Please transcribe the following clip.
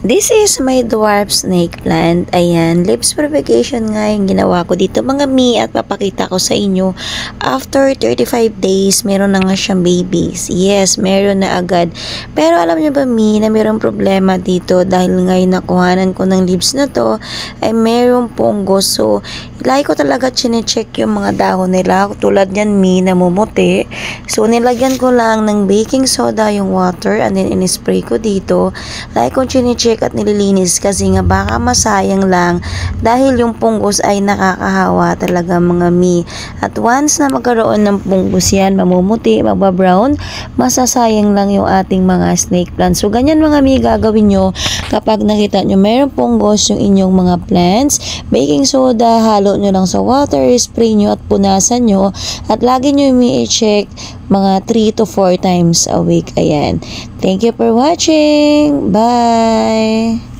This is my dwarf snake plant. Ayan, leaves propagation nga yung ginawa ko dito mga mi, at papakita ko sa inyo. After 35 days, meron na nga siyang babies. Yes, meron na agad. Pero alam niyo ba mi, na meron problema dito dahil ngayon nakuhanan ko ng leaves na to, ay meron fungus. So, lagi ko talaga chinecheck yung mga dahon nila. Tulad yan mi, namumuti. So, nilagyan ko lang ng baking soda yung water and then in-spray ko dito. Lagi ko chinecheck at nililinis kasi nga baka masayang lang dahil yung punggos ay nakakahawa talaga mga mi. At once na magkaroon ng punggos yan, mamumuti, magbabrown, masasayang lang yung ating mga snake plant. So ganyan mga mi gagawin nyo kapag nakita nyo mayroong punggos yung inyong mga plants. Baking soda, halo nyo lang sa water, spray nyo at punasan nyo, at lagi nyo i-check mga 3 to 4 times a week. Ayan. Thank you for watching. Bye!